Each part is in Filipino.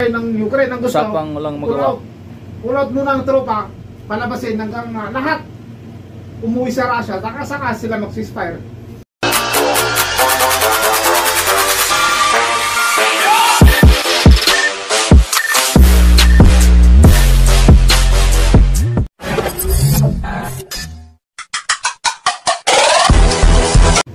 ng Ukraine ang gusto. Usapang walang magawa. Pull out muna ang tropa, palabasin hanggang lahat umuwi sa Russia, saka sila mag-ceasefire.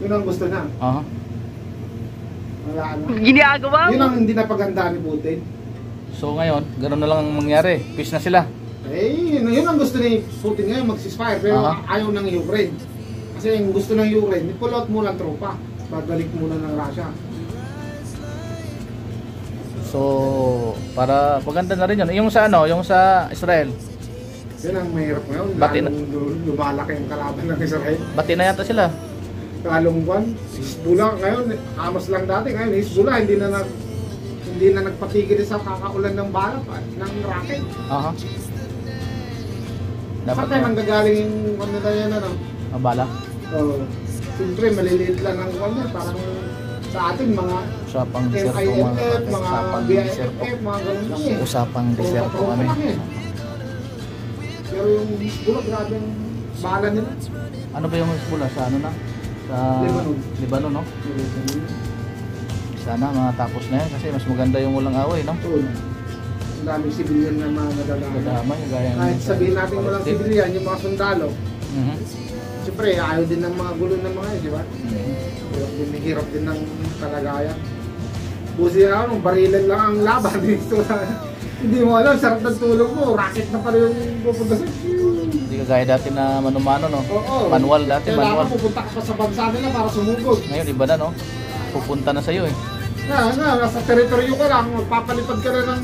Yun ang gusto niya. Wala na. Ginagawa mo? Yun ang hindi napaganda ni Putin. So ngayon, gano'n na lang ang mangyari. Peace na sila. Eh, yun ang gusto ni Putin ngayon, mag-ceasefire. Pero ayaw ng Ukraine. Kasi yung gusto ng Ukraine, pull out muna ang tropa. Babalik muna ng Russia. So, para maganda na rin yun. Yung sa ano, yung sa Israel. Yun ang mahirap ngayon. Bati na. Lumalaki ang kalaban ng Israel. Bati na yata sila. Kalungkwan, Hezbollah ngayon, Hamas lang dati. Ngayon, Hezbollah hindi na nagpatigil sa kakaulan ng bala pa, ng rocket. Saan tayo nanggagaling yung ano na yan, ano? Ang bala? Siyempre, maliliit lang ang kanya. Parang sa atin, mga usapang deserto, mga BIFF, mga ganun lang eh. Usapang deserto kami. Pero yung Hezbollah, grabe yung bala nila. Ano ba yung Hezbollah? Sa ano na? Sa Lebanon, no? Sana matapos na yan kasi mas maganda yung walang away, no? Ang daming sibilyan na mga nadadamay. Kahit sabihin natin walang sibilyan, yung mga sundalo. Siyempre, ayaw din ng mga gulo ng mga yun, di ba? Hirap din ng kalagayan. Busi na ano, barilan lang ang laban. Hindi mo alam, sarap ng tulog mo, rocket na pala yung pupunta sa... Hindi ka gaya dati na mano-mano, no? Oo. Manual dati, manual. Kailangan pupunta ka pa sa bansa nila para sumugod. Ngayon, iba na, no? Pupunta na sa'yo, eh. Nasa teritoryo ka lang, magpapalipad ka na ng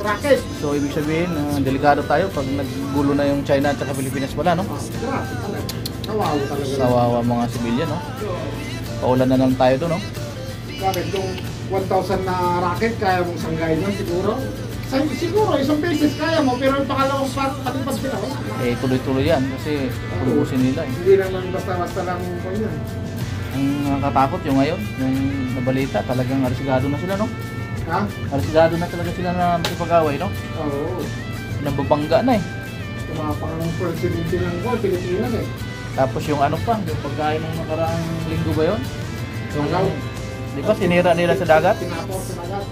rocket. So, ibig sabihin, delikado tayo pag naggulo na yung China at Pilipinas pala, no? Grabe talaga. Kawawa talaga. Kawawa mga sibilyan, no? Paulan na lang tayo doon, no? Bakit? Kung 1,000 na rocket, kaya mong sanggayin yun siguro? Siguro, isang beses kaya mo, pero yung pakalawang patipad sila, wala. Eh, tuloy-tuloy yan kasi pulusin nila, eh. Hindi naman basta-basta lang po yun. Ang nakatakot yung ngayon, yung nabalita, talagang arisigado na sila, no? Ha? Arisigado na talaga sila na makipag-away, no? Oo. Nababangga na, eh. Tumapang ng presidente ng Pilipinas, eh. Tapos yung ano pa, yung pagkain ng nakaraang linggo ba yun? Yung, Agaw. di ba, sinira nila sa dagat? Tinapos sa dagat.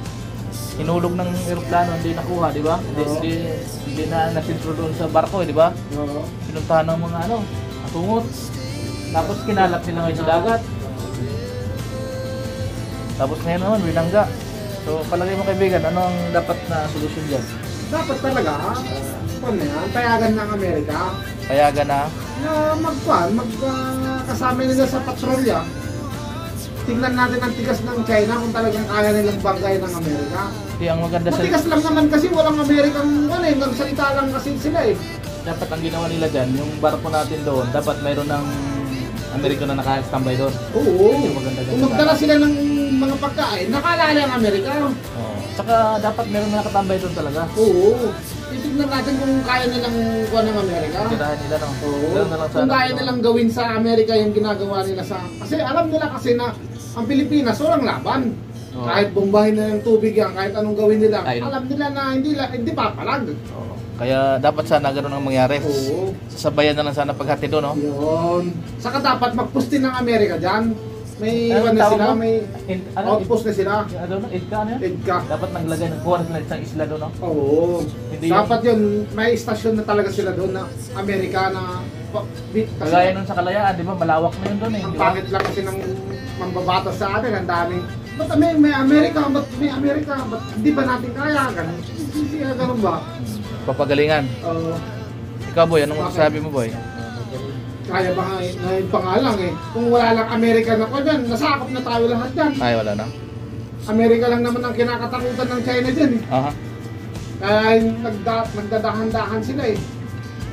Hinulog ng eroplano, hindi nakuha, di ba? Hindi na nasintro doon sa barko, di ba? Oo. Pinuntahan ng mga ano, atungot. Tapos kinalap nila ngayon sa dagat. Tapos ngayon naman, binangga. So, palagay mo kaibigan, ano ang dapat na solusyon dyan? Dapat talaga, payagan ng Amerika. Payagan na? Na magkasama nila sa patrolya. Tingnan natin ang tigas ng China kung talagang kaya nilang banggayin ng Amerika. Hindi, ang maganda sa... Matigas lang naman kasi walang Amerikang nagsalita lang kasi sila eh. Dapat ang ginawa nila dyan, yung barko natin doon, dapat mayroon ng Amerika na naka-standby doon. Oo. Yung maganda dyan. Kung magdala sila ng mga pagkain, nakaalala ang Amerika. Oo. Saka dapat mayroon na nakatambay doon talaga. Oo. Titignan natin kung kaya nilang kuha ng Amerika. Tirahan nila, no? Oo. Na lang Kung kaya nilang gawin sa Amerika yung ginagawa nila sa... Kasi alam nila kasi na ang Pilipinas walang laban. Oo. Kahit bombahin na yung tubig yan, kahit anong gawin nila, Ayun. alam nila na hindi papalag. Oo. Kaya dapat sana gano'n ang mangyari. Oo. Sasabayan na lang sana paghati doon, no? Yun. Saka dapat magpusti ng Amerika dyan. May Anong na tawag sila, mo? may outpost na sila. Ano, EDCA ano yun? EDCA. Dapat naglagay ng kuha sila isang isla doon, no? Oo. Hindi Dapat yun, may istasyon na talaga sila doon na Amerika na... Kagaya nun sa Kalayaan, di ba? Malawak na yun doon, eh. Ang Di ba? pangit lang kasi ng mambabatas sa atin, ang daming... Ba't may Amerika? Ba't may Amerika? Ba't hindi ba natin kaya? Ganun. Hindi ganun ba? Papagalingan. Oo. Ikaw, boy, anong masasabi mo, boy? Kaya ba ngayon pa nga lang eh. Kung wala lang Amerika na ko dyan, nasakop na tayo lahat dyan. Ay, wala na. Amerika lang naman ang kinakatakutan ng China dyan eh. Aha. Kaya nagdadahan-dahan sila eh.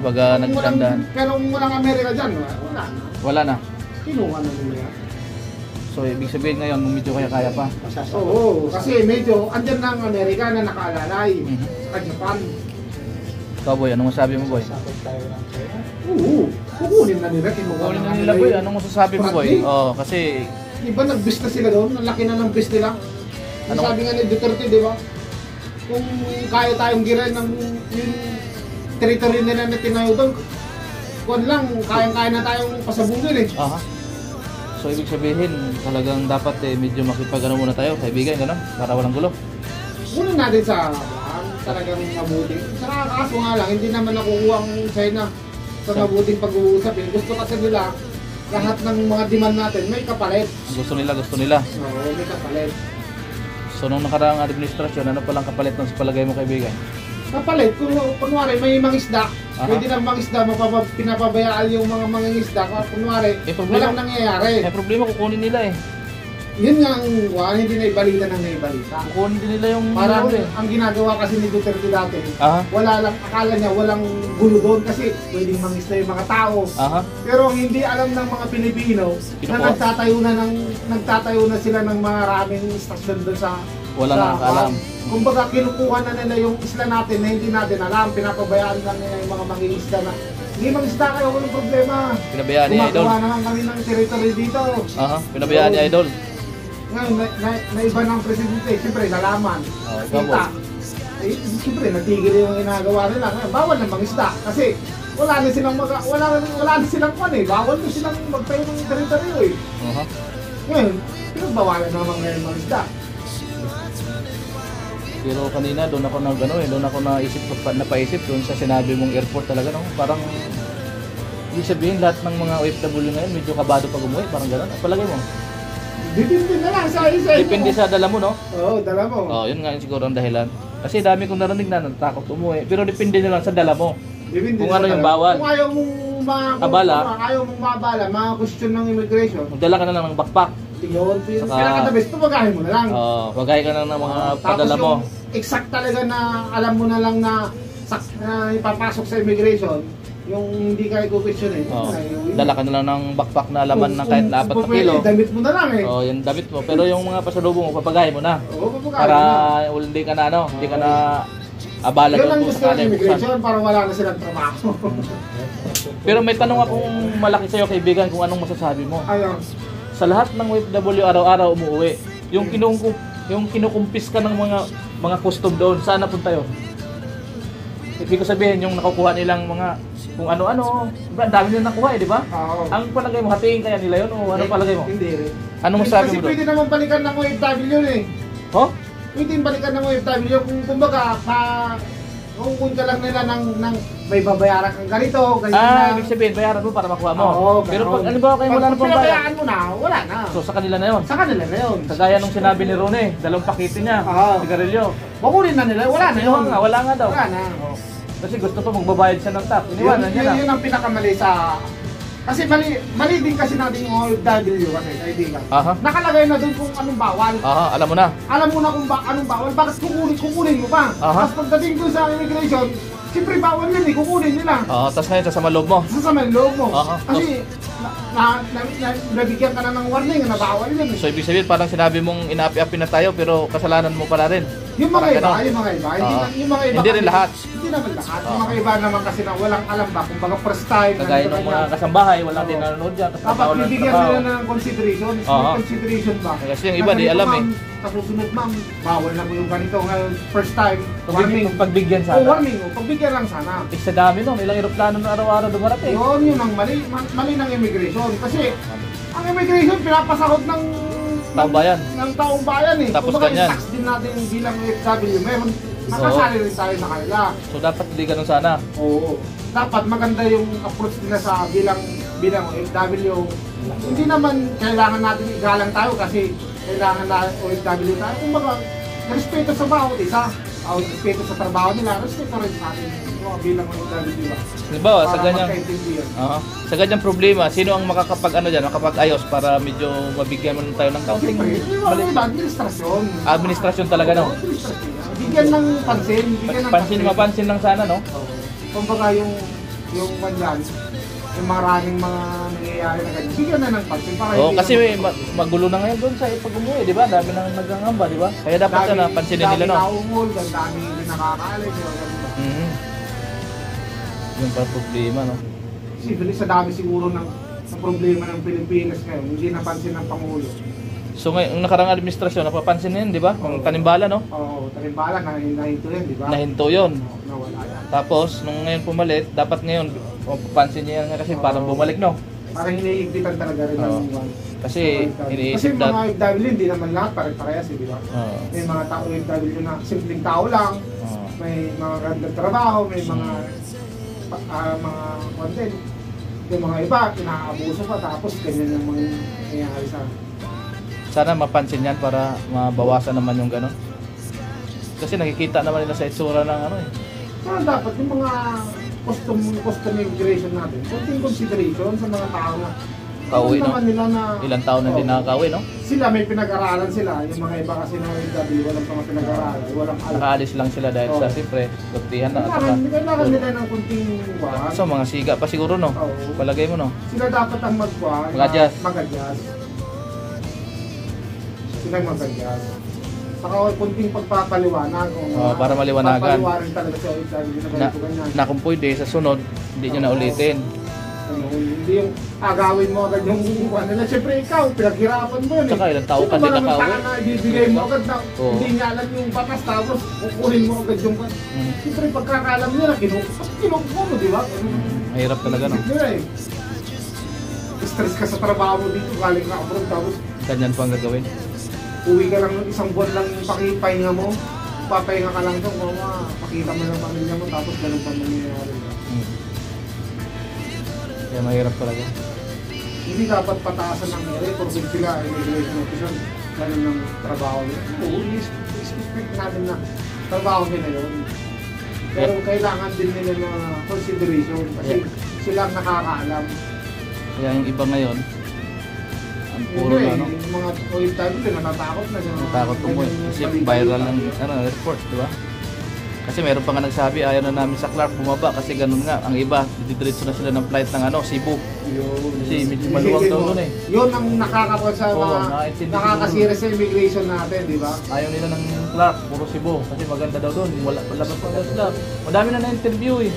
Baga nagdandan. Pero kung walang Amerika dyan, wala na. Wala na. Kinuha na nila yan. So, ibig sabihin ngayon, medyo kaya pa. Oo, kasi medyo andyan na ang Amerika na nakaalalay. Sa Japan. Ikaw, boy, anong masasabi mo, boy? Oo, kukunin na nila. Kukunin na nila, boy. Anong masasabi mo, boy? Oo, kasi... Di ba nag-bis na sila doon? Ang laki na ng bis nila. Ang Anong- sabi nga ni Duterte, di ba? kung kaya tayong giran ng yung territory nila na tinayo doon, kung lang, kaya-kaya na tayong pasabugin eh. Aha. So ibig sabihin, talagang dapat medyo makipag-ano muna tayo, kaibigan, gano'n, para walang gulo. Muna natin sa talagang mabuti. Sa kaso nga lang, hindi naman nakukuha ang China sa mabuting pag-uusap eh. Gusto kasi nila, lahat ng mga demand natin may kapalit. Gusto nila. Oo, may kapalit. So nung nakaraang administrasyon, ano palang kapalit ng sa palagay mo, kaibigan? Kapalit, kung kunwari may mangisda, Aha. pwede lang mangisda, pinapabayaan yung mga mangingisda. Kunwari, walang nangyayari. Problema, kukunin nila eh. Yun nga ang hindi na ibalita ng naibalita. Kukunin din nila yung Parang eh. ang ginagawa kasi ni Duterte dati, Aha. wala lang, akala niya walang gulo doon kasi pwedeng mangisda yung mga tao. Aha. Pero ang hindi alam ng mga Pilipino na nagtatayo na sila ng maraming istasyon doon sa Wala nang alam. Kumbaga kinukuha na nila yung isla natin na hindi natin alam, pinapabayaan lang nila yung mga mangingisda na hindi mangisda kayo, walang problema. Pinabayaan ni Idol. Gumagawa naman kami ng territory dito. Aha, pinabayaan ni Idol. Ngayon, na iba ng presidente, siyempre nalaman. Kita. Eh, siyempre natigil yung ginagawa nila. Ngayon, bawal na mangisda kasi wala na silang wala na silang kwan eh. Bawal na silang magtayo ng territory eh. Aha. Ngayon, pinagbawalan naman ngayon mangisda. Pero kanina doon ako napaisip doon sa sinabi mong airport talaga, no? Parang ibig sabihin lahat ng mga OFW ngayon medyo kabado pag umuwi, parang gano'n. Palagay mo? Depende na lang sa isa. Depende sa dala mo, no? Oo, dala mo. Oo, yun nga yun siguro ang dahilan. Kasi dami kong narinig na natakot umuwi. Pero depende na lang sa dala mo. Depende kung sa ano yung dala. bawal. Kung ayaw mong ayaw mong mabala, mga question ng immigration. Magdala ka na lang ng backpack. Yun, pinaka-the-best, pumagahin mo na lang. Oo, pagay ka na ng mga padala mo. Tapos yung exact talaga na alam mo na lang na ipapasok sa immigration, yung hindi ka i-question eh. Oo. Dala ka na lang ng backpack na laman ng kahit 4 na kilo. Damit mo na lang eh. Oo, yung damit mo. Pero yung mga pasalubong mo, papagay mo na. Oo, papagahin Para mo. hindi ka na hindi ka na abala Yun doon ang kung gusto ng sakali immigration buksan. para wala na silang trabaho. Pero may tanong akong malaki sa'yo, kaibigan, kung anong masasabi mo. Ayun. Sa lahat ng OFW araw-araw umuwi, yung kinukumpis ka ng mga custom doon, saan napunta yun? Ibig ko sabihin, yung nakukuha nilang mga kung ano-ano, ang dami nilang nakuha eh, di ba? Oo. Ang palagay mo, hatiin kaya nila yun o ano palagay mo? Hindi rin. Anong masasabi Kasi mo doon? pwede naman balikan ng OFW yun eh. Ho? Pwede yung balikan ng OFW kung kumbaga kung ka lang nila ng may babayaran kang ganito, ganyan Ibig sabihin, bayaran mo para makuha mo. Oo, pero ganun. pag ano ba kayo wala na pang bayad? pinabayaan mo na, wala na. So sa kanila na yun. Sa kanila na yun. Kagaya nung sinabi ni Rone, 2 pakete niya, Oo. sigarilyo. Makunin na nila, wala na Ano yun. nga, wala nga daw. Wala na. Kasi gusto ko magbabayad siya ng tap. Iniwanan niya na. Yun ang pinakamali sa... Kasi mali din kasi natin yung OFW kasi, kaibigan. Aha. Nakalagay na doon kung anong bawal. Aha, alam mo na. Alam mo na kung anong bawal, bakit kukunin mo pa? Aha. Tapos pagdating doon sa immigration, siyempre bawal yun eh, kukunin nila. Tapos ngayon sasama loob mo. Sasama yung loob mo. Aha. Kasi nabigyan ka na ng warning na bawal yun eh. So ibig sabihin parang sinabi mong inaapi-api na tayo pero kasalanan mo pala rin. Yung mga iba, yung mga iba, yung mga iba. Hindi rin lahat. Hindi naman lahat. Yung mga iba naman kasi na walang alam ba, kung baga first time. Kagaya ng mga kasambahay, walang din nanonood dyan. Tapos Dapat bawal ng bibigyan trabaho. nila ng consideration. Oo. Consideration ba? Kasi yung iba, di alam eh. Sa susunod ma'am, bawal na po yung ganito. Ngayon, first time, warning. Pagbigyan O sana. warning, o pagbigyan lang sana. Sa dami nun, ilang aeroplano na araw-araw dumarating. Yun ang mali ng immigration. Kasi ang immigration pinapasakot ng Taong bayan. ng taong bayan eh. Tapos Kumbaga, ganyan. yung tax din natin bilang OFW, meron nakasali rin tayo sa kanila. So dapat hindi ganun sana. Oo. Dapat maganda yung approach nila sa bilang OFW. Hindi naman kailangan natin igalang tayo kasi kailangan na OFW tayo. Kumbaga, respeto sa bawat isa. Respeto sa trabaho nila, respeto rin sa atin bilang OFW, di ba? Halimbawa, sa Para ganyang magkaintindihan. sa ganyang problema, sino ang makakapag-ayos para medyo mabigyan mo tayo ng counting? Siyempre, yung iba, administrasyon. Administrasyon talaga, no? Administrasyon. Bigyan ng pansin, bigyan ng Mapansin lang sana, no? Kumbaga yung manyan, yung maraming mga nangyayari na ganyan, bigyan na ng pansin para Oo, hindi kasi naman- magulo na ngayon doon sa pag-umuwi, di ba? Dami nang nagangamba, di ba? Kaya dapat sana pansinin nila, no? Dami naungol, dami hindi nakakaalis, ganun ba? Mhm. Yung pa problema, no? Kasi sa dami siguro ng problema ng Pilipinas ngayon, hindi napansin ng Pangulo. So ngayon, yung nakarang administrasyon, napapansin na yun, di ba? Ang tanimbala, no? Oo, talimbala, nahinto yun, di ba? Nahinto yun. Nawala yan. Tapos, nung ngayon pumalit, dapat ngayon, mapapansin niya yan kasi parang bumalik, no? Parang hiniigpitan talaga rin Oo. ng Kasi iniisip Kasi mga OFW, hindi naman lahat pare-parehas, di ba? Oo. May mga tao OFW na simpleng tao lang, Oo. may mga gandang trabaho, may mga mga content. Yung mga iba, inaabuso pa, tapos ganyan yung mga nangyayari sa... Sana mapansin yan para mabawasan naman yung gano'n. Kasi nakikita naman nila sa itsura ng ano eh. Pero dapat yung mga custom immigration natin, konting consideration sa mga tao na Kauwi, no? naman nila na Ilang taon na din nakakauwi, no? sila may pinag-aralan sila, yung mga iba kasi na OFW, walang mga pinag-aralan, walang alam. Nakaalis lang sila dahil sa siyempre, lutihan na at saka. Kailangan nila ng kunting buwan. So mga siga pa siguro, no? Oo. Palagay mo, no? Sila dapat ang Mag-adjust. mag-adjust. Sila ang mag-adjust. Saka kunting pagpapaliwanag. Para maliwanagan. Papaliwanan talaga sa OFW na ganito ganyan. Na kung pwede, sa sunod, hindi nyo na ulitin. Hindi yung agawin mo agad yung ano nila. Siyempre ikaw, pinaghirapan mo yun eh. Tsaka ilang tao ka Sino din ba naman nakauwi? sana ibibigay mo agad na Oo. hindi nga alam yung batas tapos kukunin mo agad yung Siyempre pagkakalam nila, kinukuha mo, di ba? Mahirap talaga, no? Isip nila eh. Stress ka sa trabaho mo dito, galing ka abroad, tapos Ganyan pa ang gagawin. uwi ka lang ng isang buwan lang pakipahinga mo. Papahinga ka lang doon, pakita mo ng pamilya mo, tapos ganun pa mangyayari. Kaya mahirap talaga. Hindi dapat pataasan ng record sila, immigration official, ganun ng trabaho nila. Oo, i-expect natin na trabaho nila yun. Pero kailangan din nila na consideration kasi sila ang nakakaalam. Kaya yung iba ngayon, ang puro Hindi, na, no? yung mga OFW natatakot na. Natakot ko mo. Kasi viral ng report, di ba? Kasi meron pa nga nagsabi, ayaw na namin sa Clark bumaba kasi ganun nga. Ang iba, didiretso na sila ng flight ng Cebu. Kasi medyo maluwag daw doon eh. Yun ang nakakakuha sa Oo, mga nakaintindi nakakasira sa immigration natin, di ba? Ayaw nila ng Clark, puro Cebu. Kasi maganda daw doon. Wala pa daw sila. Madami na na-interview eh.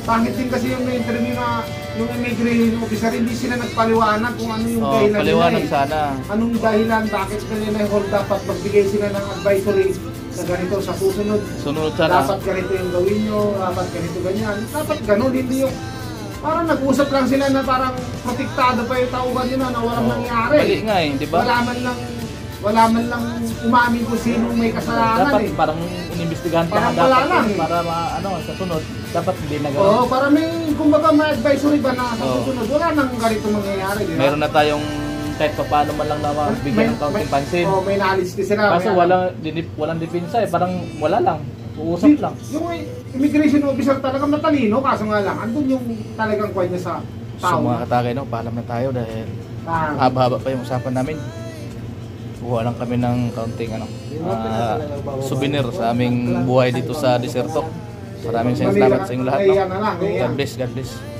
Pangit din kasi yung na-interview na yung immigration officer, hindi sila nagpaliwanag kung ano yung dahilan Paliwanag nila eh. sana. Anong dahilan, bakit nila hold dapat magbigay sila ng advisory na ganito sa susunod. Sunod sana. Dapat ganito yung gawin nyo, dapat ganito ganyan. Dapat ganun, hindi yung parang nag-usap lang sila na parang protektado pa yung tauhan nila na walang nangyari. Mali nga eh, di ba? Wala man lang umamin kung sino may kasalanan Dapat eh. parang inimbestigahan pa Parang nga wala dapat lang yun eh. para sa sunod. Dapat hindi na Oo, gano'n. para may, kumbaga may advisory ba na sa Oo. susunod, wala nang ganito mangyayari, di ba? Meron na tayong kahit pa paano man lang na bigyan ng kaunting pansin. Oo, may knowledge din sila. Kaso walang depensa eh, parang wala lang. Uusap lang. Yung immigration officer talagang matalino, kaso nga lang, andun yung talagang kwan niya sa So tao. mga katagay, no, paalam na tayo dahil Ah, haba-haba pa yung usapan namin. Kuha lang kami ng kaunting souvenir sa aming buhay dito sa Deserto. Maraming salamat sa inyong lahat. No? Kaya na lang, kaya. God bless, God bless.